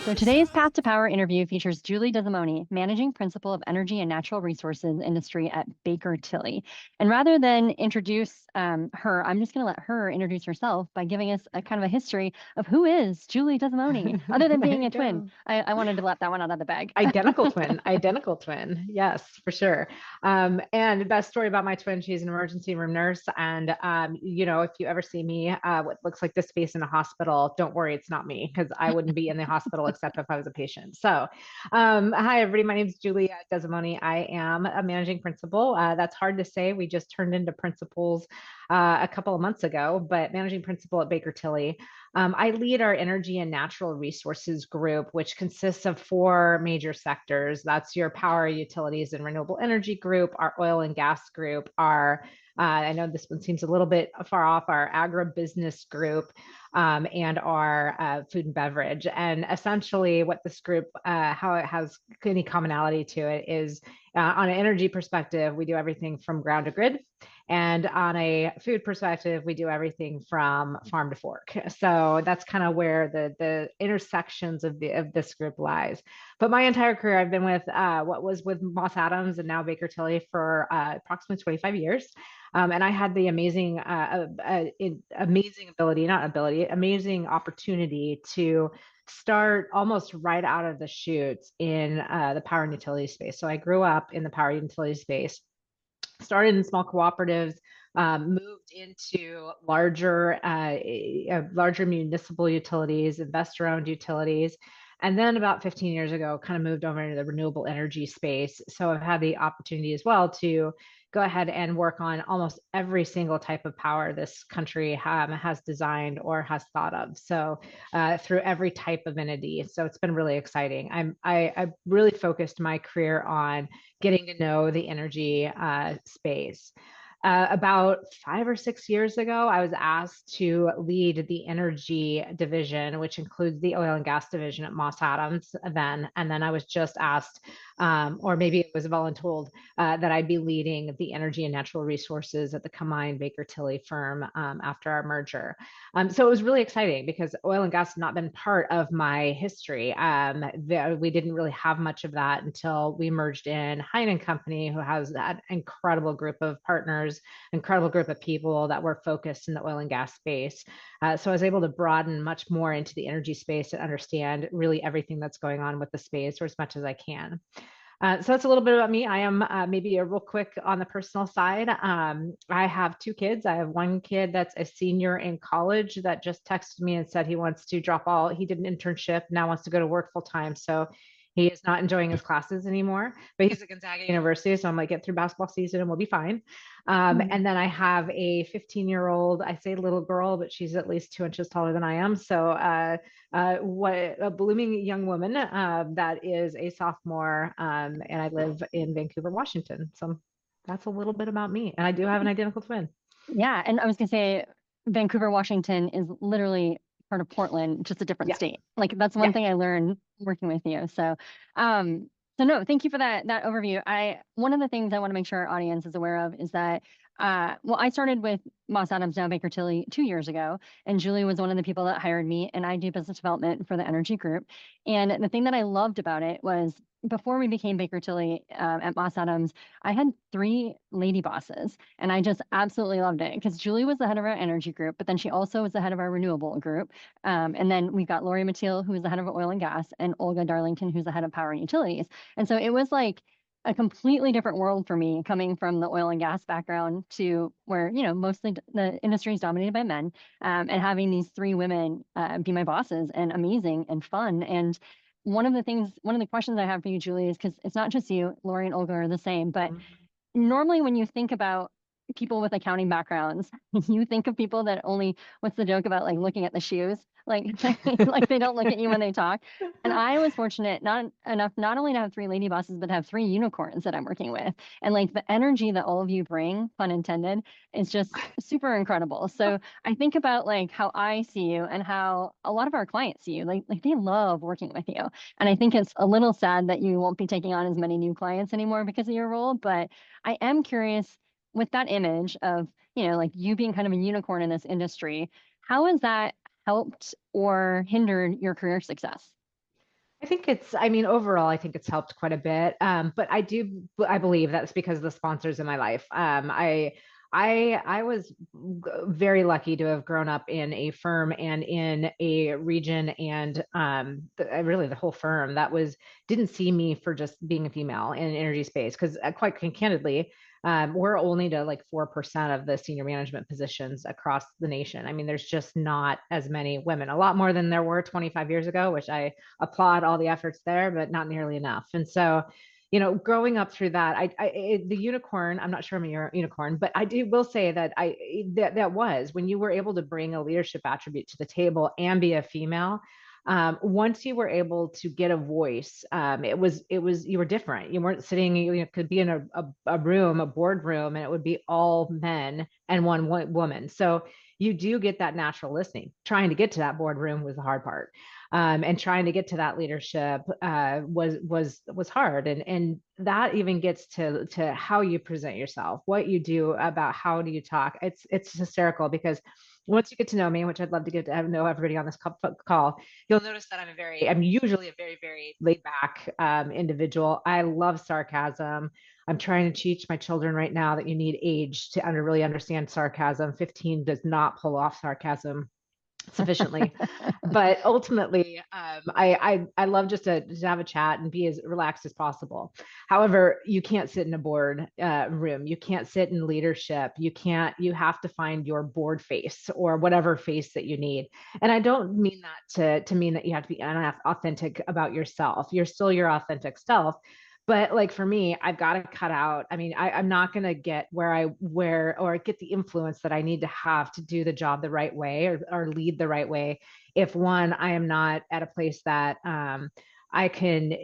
So today's Path to Power interview features Julie Desimone, Managing Principal of Energy and Natural Resources Industry at Baker Tilly. And rather than introduce her, I'm just going to let her introduce herself by giving us a kind of a history of who is Julie Desimone, other than There being you a twin. go. I wanted to let that one out of the bag. Identical twin. Yes, for sure. And the best story about my twin, she's an emergency room nurse. And, if you ever see me, what looks like this face in a hospital, don't worry, it's not me because I wouldn't be in the hospital except if I was a patient. So, hi, everybody. My name is Julie Desimone. I am a managing principal. That's hard to say. We just turned into principals a couple of months ago, but managing principal at Baker Tilly. I lead our energy and natural resources group, which consists of four major sectors. That's your power, utilities, and renewable energy group, our oil and gas group, I know this one seems a little bit far off, our agribusiness group, and our food and beverage. And essentially, what this group, how it has any commonality to it is on an energy perspective, we do everything from ground to grid. And on a food perspective, we do everything from farm to fork. So that's kind of where the intersections of this group lies. But my entire career, I've been with what was with Moss Adams and now Baker Tilly for approximately 25 years. And I had the amazing opportunity to start almost right out of the chutes in the power and utility space. So I grew up in the power and utility space, started in small cooperatives, moved into larger municipal utilities, investor-owned utilities. And then about 15 years ago, kind of moved over into the renewable energy space. So I've had the opportunity as well to go ahead and work on almost every single type of power this country has designed or has thought of. So through every type of entity. So it's been really exciting. I really focused my career on getting to know the energy space. About 5 or 6 years ago, I was asked to lead the energy division, which includes the oil and gas division at Moss Adams then. And then I was just asked, or maybe it was voluntold, that I'd be leading the energy and natural resources at the combined Baker Tilly firm after our merger. So it was really exciting because oil and gas had not been part of my history. We didn't really have much of that until we merged in Hine Company, who has that incredible group of partners, incredible group of people that were focused in the oil and gas space. So I was able to broaden much more into the energy space and understand really everything that's going on with the space, or as much as I can. So that's a little bit about me. I am maybe a real quick on the personal side. I have two kids. I have one kid that's a senior in college that just texted me and said he wants to drop all. He did an internship, now wants to go to work full time. So he is not enjoying his classes anymore, but he's at Gonzaga University. So I'm like, get through basketball season and we'll be fine. And then I have a 15-year-old, I say little girl, but she's at least 2 inches taller than I am. So what a blooming young woman that is a sophomore, and I live in Vancouver, Washington. So that's a little bit about me, and I do have an identical twin. Yeah, and I was gonna say Vancouver, Washington is literally part of Portland, just a different Yeah, state. Like that's one yeah. thing I learned working with you. So no, thank you for that overview. One of the things I want to make sure our audience is aware of is that well, I started with Moss Adams, now Baker Tilly, 2 years ago, and Julie was one of the people that hired me, and I do business development for the energy group. And the thing that I loved about it was before we became Baker Tilly at Moss Adams, I had three lady bosses, and I just absolutely loved it because Julie was the head of our energy group, but then she also was the head of our renewable group. And then we've got Lori Mateel, who is the head of oil and gas, and Olga Darlington, who's the head of power and utilities. And so it was like a completely different world for me coming from the oil and gas background to where, mostly the industry is dominated by men, and having these three women be my bosses and amazing and fun. And one of the questions I have for you, Julie, is because it's not just you, Lori and Olga are the same, but normally when you think about people with accounting backgrounds, you think of people that only, what's the joke about like looking at the shoes? Like, like they don't look at you when they talk. And I was fortunate not only to have three lady bosses, but have three unicorns that I'm working with. And like the energy that all of you bring, pun intended, is just super incredible. So I think about like how I see you and how a lot of our clients see you. Like they love working with you. And I think it's a little sad that you won't be taking on as many new clients anymore because of your role, but I am curious with that image of, like you being kind of a unicorn in this industry, how has that helped or hindered your career success? I think I mean, overall, I think it's helped quite a bit. But I believe that's because of the sponsors in my life. I was very lucky to have grown up in a firm and in a region and really the whole firm that didn't see me for just being a female in energy space. Because quite candidly, we're only to like 4% of the senior management positions across the nation. I mean, there's just not as many women, a lot more than there were 25 years ago, which I applaud all the efforts there, but not nearly enough. And so, growing up through that, the unicorn, I'm not sure I'm a unicorn, but will say that that was when you were able to bring a leadership attribute to the table and be a female. Once you were able to get a voice, you were different. You weren't sitting, could be in a room, a boardroom, and it would be all men and one woman. So you do get that natural listening. Trying to get to that boardroom was the hard part. And trying to get to that leadership was hard, and that even gets to how you present yourself, what you do, about how do you talk. It's hysterical because once you get to know me, which I'd love to get to know everybody on this call, you'll notice that I'm usually a very, very laid back individual. I love sarcasm. I'm trying to teach my children right now that you need age to really understand sarcasm. 15 does not pull off sarcasm sufficiently. But ultimately, I love just to have a chat and be as relaxed as possible. However, you can't sit in a board room. You can't sit in leadership. You have to find your board face or whatever face that you need. And I don't mean that to mean that you have to be authentic about yourself. You're still your authentic self. But like for me, I've got to cut out. I mean, I'm not going to get or get the influence that I need to have to do the job the right way or lead the right way. If one, I am not at a place that I can,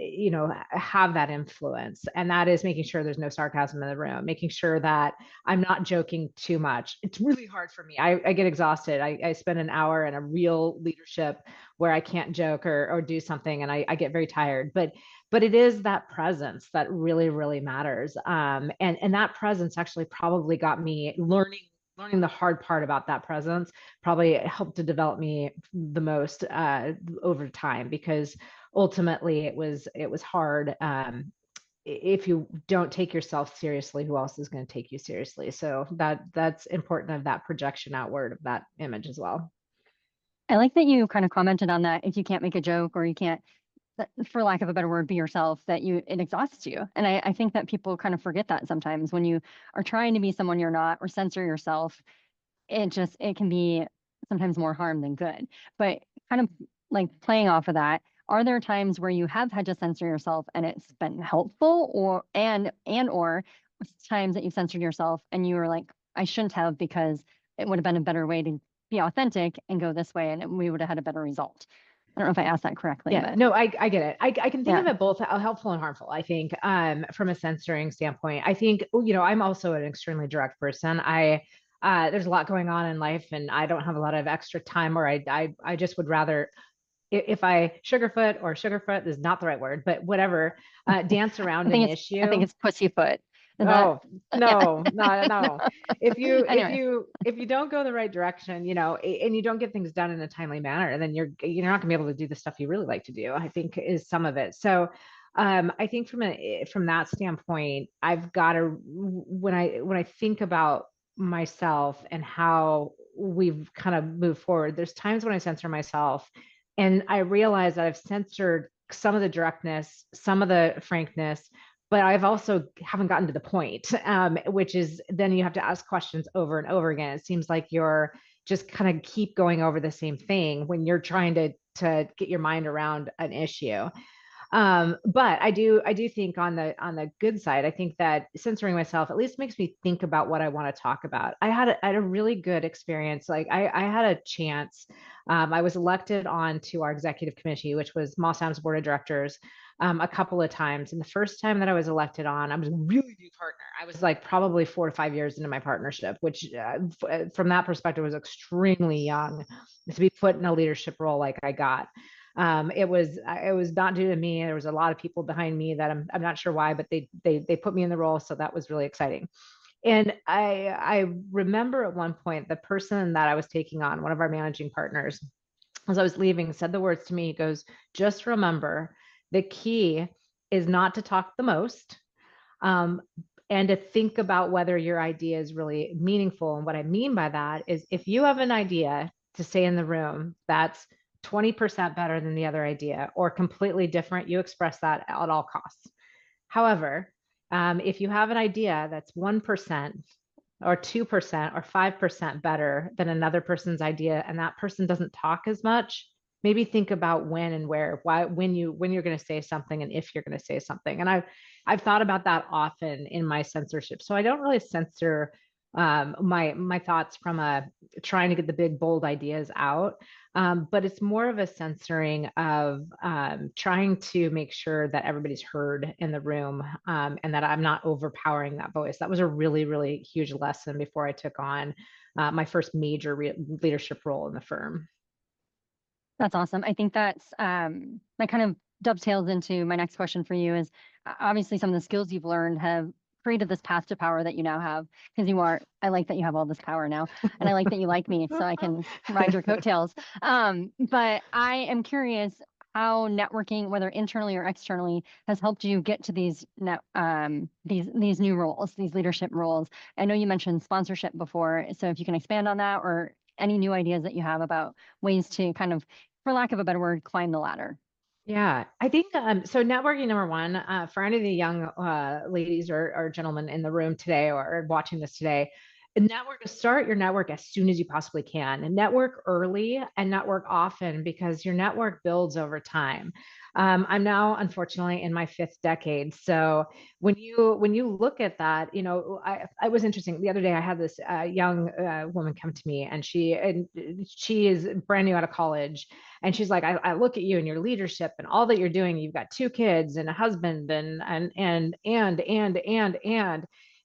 have that influence. And that is making sure there's no sarcasm in the room, making sure that I'm not joking too much. It's really hard for me. I get exhausted. I spend an hour in a real leadership where I can't joke or do something, and I get very tired. But it is that presence that really, really matters. And that presence actually probably got me learning the hard part about that presence, probably helped to develop me the most over time, because ultimately it was hard. If you don't take yourself seriously, who else is going to take you seriously? So that's important, of that projection outward of that image as well. I like that you kind of commented on that. If you can't make a joke or you can't, for lack of a better word, be yourself, that it exhausts you. And I think that people kind of forget that sometimes when you are trying to be someone you're not or censor yourself, it can be sometimes more harm than good. But kind of like playing off of that, are there times where you have had to censor yourself and it's been helpful, or times that you censored yourself and you were like, I shouldn't have, because it would have been a better way to be authentic and go this way and we would have had a better result. I don't know if I asked that correctly, Yeah, but no, I get it. I can think yeah. of it both helpful and harmful. I think from a censoring standpoint, I think, I'm also an extremely direct person. There's a lot going on in life and I don't have a lot of extra time, or I just would rather, if I sugarfoot is not the right word, but whatever, dance I around an think I think issue. it's pussyfoot. Is that Oh, yeah. no, no, no. If you if Anyways, you if you don't go the right direction, and you don't get things done in a timely manner, then you're not gonna be able to do the stuff you really like to do, I think, is some of it. So I think from that standpoint, I've got to, when I think about myself and how we've kind of moved forward, there's times when I censor myself and I realize that I've censored some of the directness, some of the frankness, but I've also haven't gotten to the point, which is then you have to ask questions over and over again. It seems like you're just kind of keep going over the same thing when you're trying to get your mind around an issue. But I do think on the good side, I think that censoring myself at least makes me think about what I want to talk about. I had a really good experience. Like I had a chance. I was elected on to our executive committee, which was Moss Adams Board of Directors, a couple of times. And the first time that I was elected on, I was a really new partner. I was like probably 4 to 5 years into my partnership, which from that perspective was extremely young to be put in a leadership role like I got. It was not due to me. There was a lot of people behind me that I'm not sure why, but they put me in the role, so that was really exciting. And I remember at one point the person that I was taking on, one of our managing partners, as I was leaving, said the words to me. He goes, "Just remember The key is not to talk the most, um, and to think about whether your idea is really meaningful. And what I mean by that is if you have an idea to say in the room that's 20% better than the other idea or completely different, you express that at all costs. However, if you have an idea that's 1% or 2% or 5% better than another person's idea and that person doesn't talk as much, maybe think about when and where, why, when you're going to say something and if you're going to say something. And I've thought about that often in my censorship. So I don't really censor my thoughts from a trying to get the big bold ideas out, but it's more of a censoring of trying to make sure that everybody's heard in the room, and that I'm not overpowering that voice. That was a really, really huge lesson before I took on my first major leadership role in the firm. That's awesome. I think that kind of dovetails into my next question for you is obviously some of the skills you've learned have created this path to power that you now have because I like that you have all this power now and I like that you like me so I can ride your coattails. But I am curious how networking, whether internally or externally, has helped you get to these new roles, these leadership roles. I know you mentioned sponsorship before, so if you can expand on that or any new ideas that you have about ways to kind of, for lack of a better word, climb the ladder. Yeah, I think so. Networking, number one, for any of the young ladies or gentlemen in the room today or watching this today, start your network as soon as you possibly can, and network early and network often because your network builds over time. I'm now, unfortunately, in my fifth decade. So when you look at that, I was interesting. The other day, I had this young woman come to me, and she is brand new out of college, and she's like, I look at you and your leadership and all that you're doing. You've got two kids and a husband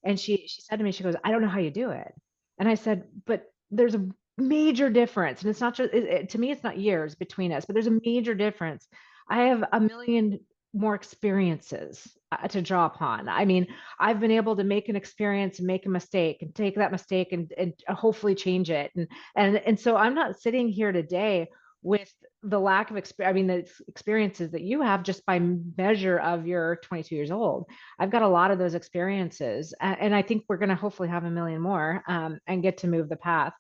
and she said to me, she goes, I don't know how you do it. And I said, but there's a major difference. And it's not just, to me, it's not years between us, but there's a major difference. I have a million more experiences to draw upon. I mean, I've been able to make an experience and make a mistake and take that mistake and hopefully change it. And so I'm not sitting here today with the lack of experience, I mean, the experiences that you have just by measure of your 22 years old. I've got a lot of those experiences, and I think we're going to hopefully have a million more, and get to move the path.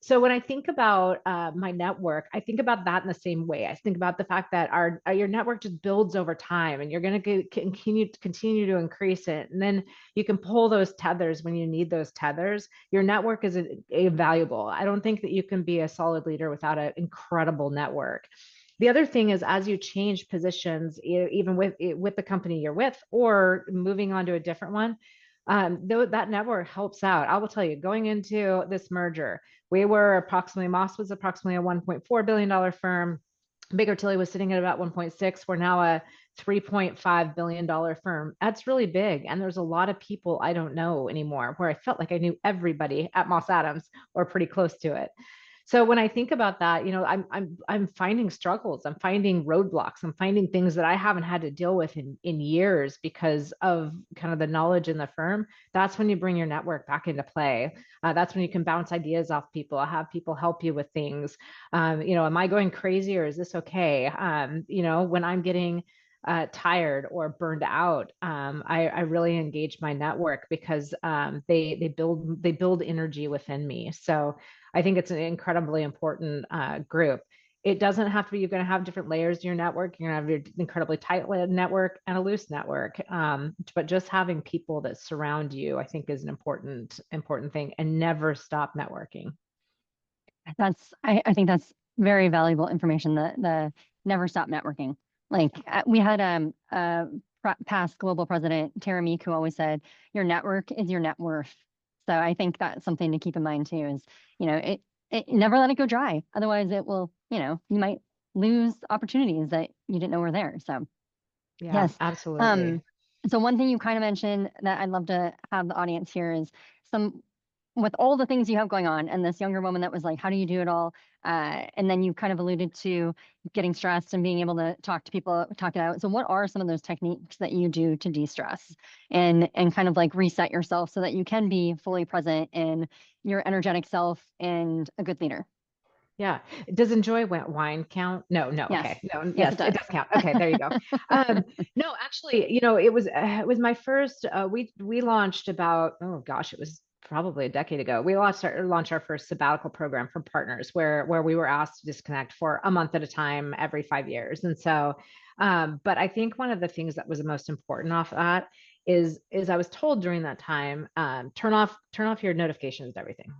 So when I think about my network, I think about that in the same way. I think about the fact that your network just builds over time, and you're going to continue to increase it, and then you can pull those tethers when you need those tethers. Your network is valuable. I don't think that you can be a solid leader without an incredible network. The other thing is, as you change positions, even with the company you're with, or moving on to a different one, though that network helps out. I will tell you, going into this merger, Moss was approximately a $1.4 billion firm. Baker Tilly was sitting at about 1.6. We're now a $3.5 billion firm. That's really big. And there's a lot of people I don't know anymore, where I felt like I knew everybody at Moss Adams or pretty close to it. So when I think about that, I'm finding struggles, I'm finding roadblocks, I'm finding things that I haven't had to deal with in years because of kind of the knowledge in the firm. That's when you bring your network back into play. That's when you can bounce ideas off people, have people help you with things. Am I going crazy or is this okay? When I'm getting tired or burned out, I really engage my network because they build energy within me. So I think it's an incredibly important group. It doesn't have to be, you're going to have different layers to your network. You're going to have your incredibly tight network and a loose network. But just having people that surround you, I think, is an important thing, and never stop networking. I think that's very valuable information. The never stop networking. Like we had past global president Tara Meek who always said, "Your network is your net worth." So I think that's something to keep in mind too. Is it never let it go dry. Otherwise, it will you might lose opportunities that you didn't know were there. So Yeah, yes. absolutely. Um, so one thing you kind of mentioned that I'd love to have the audience here is some with all the things you have going on and this younger woman that was like, how do you do it all? And then you kind of alluded to getting stressed and being able to talk to people, talk it out. So what are some of those techniques that you do to de-stress and kind of like reset yourself so that you can be fully present in your energetic self and a good leader? Yeah. Does enjoy wine count? No, no. Yes. Okay. No, Yes, it yes, it does. does count. Okay, there you go. No, actually, it was my first, we launched about, oh gosh, it was probably a decade ago. We launched our first sabbatical program for partners where we were asked to disconnect for a month at a time every 5 years. And so, but I think one of the things that was the most important off that is I was told during that time, turn off your notifications and everything.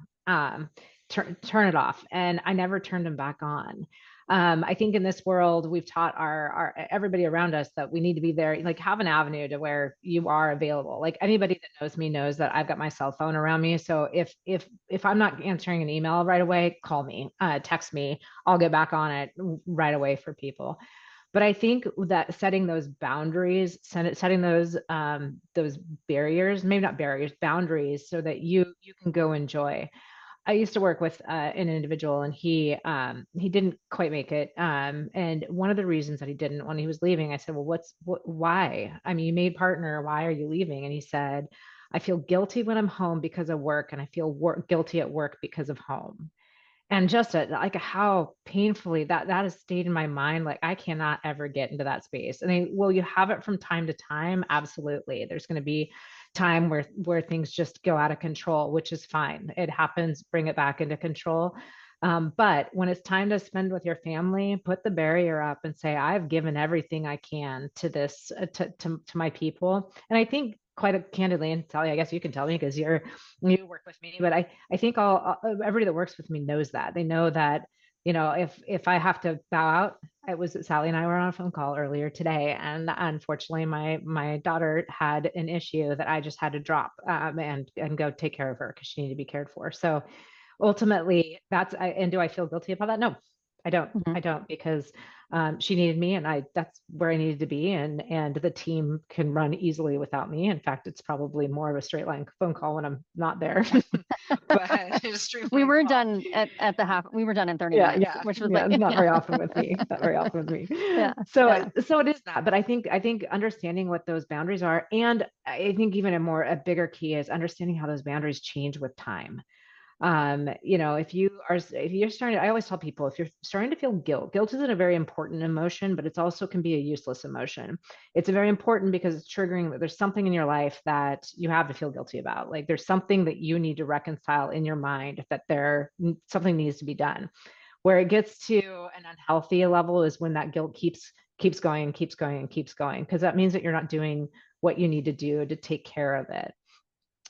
Turn it off, and I never turned them back on. I think in this world we've taught our everybody around us that we need to be there, like have an avenue to where you are available. Like anybody that knows me knows that I've got my cell phone around me, so if I'm not answering an email right away, call me, text me, I'll get back on it right away for people. But I think that setting those boundaries, setting those barriers, maybe not barriers, boundaries, so that you can go enjoy. I used to work with an individual, and he didn't quite make it. And one of the reasons that he didn't, when he was leaving, I said, "Well, why? I mean, you made partner. Why are you leaving?" And he said, "I feel guilty when I'm home because of work, and I feel guilty at work because of home." And just like how painfully that has stayed in my mind. Like I cannot ever get into that space. And will you have it from time to time? Absolutely. There's going to be time where things just go out of control, which is fine. It happens. Bring it back into control. But when it's time to spend with your family, put the barrier up and say, I've given everything I can to this, to my people. And I think quite candidly, and Sally, I guess you can tell me because you work with me, but I think everybody that works with me knows that. They know that, if I have to bow out, it was Sally and I were on a phone call earlier today, and unfortunately my daughter had an issue that I just had to drop, and go take care of her because she needed to be cared for. So ultimately and do I feel guilty about that? No, I don't. Mhm. I don't, because she needed me, and that's where I needed to be, and the team can run easily without me. In fact, it's probably more of a straight line phone call when I'm not there, but it's We streamlined were call. done at the half. We were done in 30 Yeah, minutes, yeah, which was yeah. like, Not yeah, very often with me. Not very often with me. yeah, So, yeah. so it is that. But I think understanding what those boundaries are, and I think even a bigger key is understanding how those boundaries change with time. If you're starting, I always tell people, if you're starting to feel guilt isn't a very important emotion, but it's also can be a useless emotion. It's very important because it's triggering that there's something in your life that you have to feel guilty about. Like there's something that you need to reconcile in your mind, that something needs to be done. Where it gets to an unhealthy level is when that guilt keeps going and keeps going and keeps going, because that means that you're not doing what you need to do to take care of it.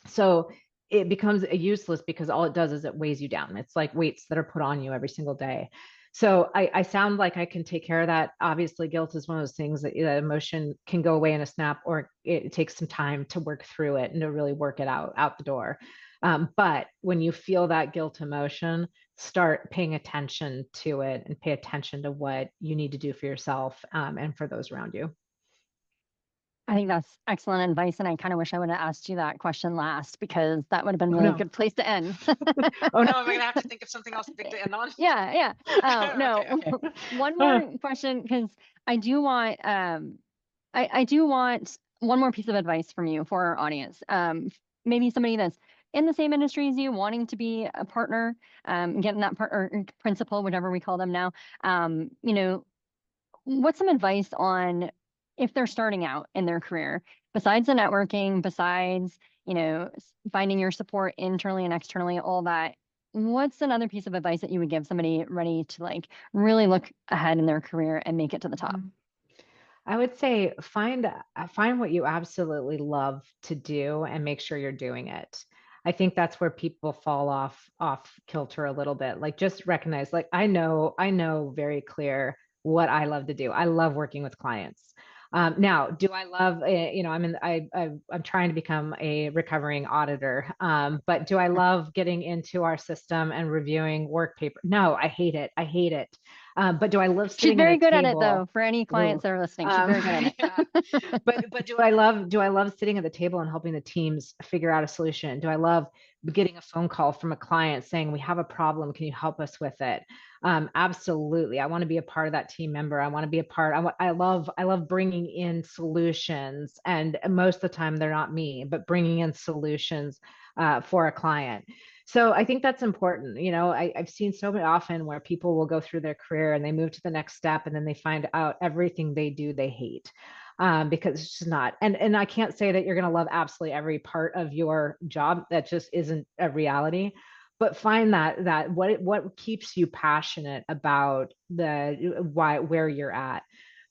So it becomes useless, because all it does is it weighs you down. It's like weights that are put on you every single day. So I sound like I can take care of that. Obviously, guilt is one of those things that emotion can go away in a snap, or it takes some time to work through it and to really work it out the door. But when you feel that guilt emotion, start paying attention to it and pay attention to what you need to do for yourself, and for those around you. I think that's excellent advice, and I kind of wish I would have asked you that question last because that would have been Oh really a no. good place to end. Oh no, am I gonna have to think of something else big to end on? Yeah, yeah. Okay, No, okay. one more question because I do want I do want one more piece of advice from you for our audience. Maybe somebody that's in the same industry as you, wanting to be a partner, getting that partner principal, whatever we call them now. You know, what's some advice on if they're starting out in their career, besides the networking, besides, finding your support internally and externally, all that? What's another piece of advice that you would give somebody ready to like really look ahead in their career and make it to the top? Mhm. I would say find what you absolutely love to do and make sure you're doing it. I think that's where people fall off kilter a little bit. Like just recognize, like I know very clear what I love to do. I love working with clients. Now, do I love? I'm trying to become a recovering auditor. But do I love getting into our system and reviewing work paper? No, I hate it. I hate it. But do I love She's sitting at a very good at it though. table? For any Ooh, clients that are listening, she's very good at yeah. it. But do I love sitting at the table and helping the teams figure out a solution? Do I love getting a phone call from a client saying we have a problem, can you help us with it? Absolutely. I want to be a part of that team member. I want to be a part. I love bringing in solutions, and most of the time they're not me, but bringing in solutions for a client. So I think that's important. I've seen so many often where people will go through their career and they move to the next step and then they find out everything they do they hate. Because it's just not. And I can't say that you're going to love absolutely every part of your job. That just isn't a reality. But find that what keeps you passionate about the why where you're at.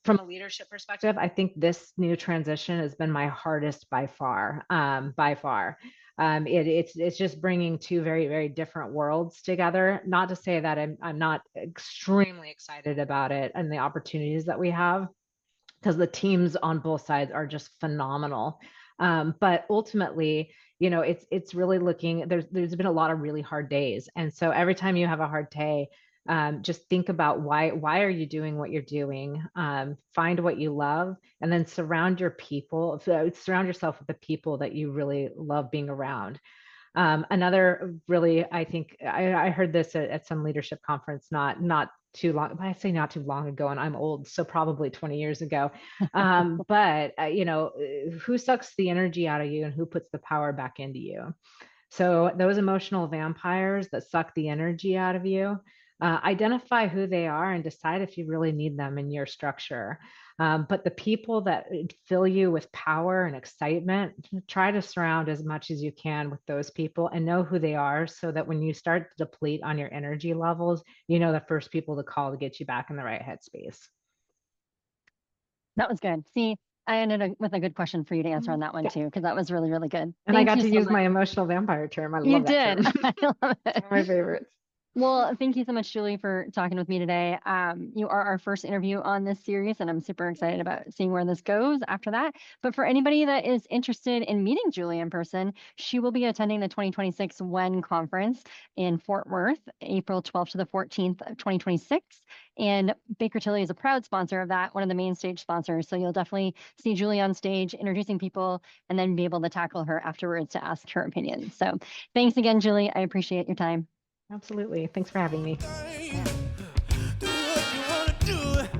From a leadership perspective, I think this new transition has been my hardest by far. By far. It's just bringing two very, very different worlds together. Not to say that I'm not extremely excited about it and the opportunities that we have, because the teams on both sides are just phenomenal. But ultimately, it's really looking. There's been a lot of really hard days, and so every time you have a hard day, just think about why are you doing what you're doing. Find what you love, and then surround yourself with the people that you really love being around. Another really, I think I heard this at some leadership conference, not too long, but I say not too long ago, and I'm old, so probably 20 years ago. But who sucks the energy out of you and who puts the power back into you? So those emotional vampires that suck the energy out of you, identify who they are and decide if you really need them in your structure. But the people that fill you with power and excitement, try to surround as much as you can with those people and know who they are so that when you start to deplete on your energy levels, the first people to call to get you back in the right headspace. That was good. See, I ended with a good question for you to answer on that one Yeah. too, because that was really, really good. And I Thank got you to so use much. my emotional vampire term. I You love that did. term. I love It's it. one of my favorites. Well, thank you so much, Julie, for talking with me today. You are our first interview on this series, and I'm super excited about seeing where this goes after that. But for anybody that is interested in meeting Julie in person, she will be attending the 2026 WEN conference in Fort Worth, April 12th to the 14th of 2026. And Baker Tilly is a proud sponsor of that, one of the main stage sponsors. So you'll definitely see Julie on stage introducing people and then be able to tackle her afterwards to ask her opinion. So thanks again, Julie. I appreciate your time. Absolutely. Thanks for having me. Yeah. Do what you wanna do.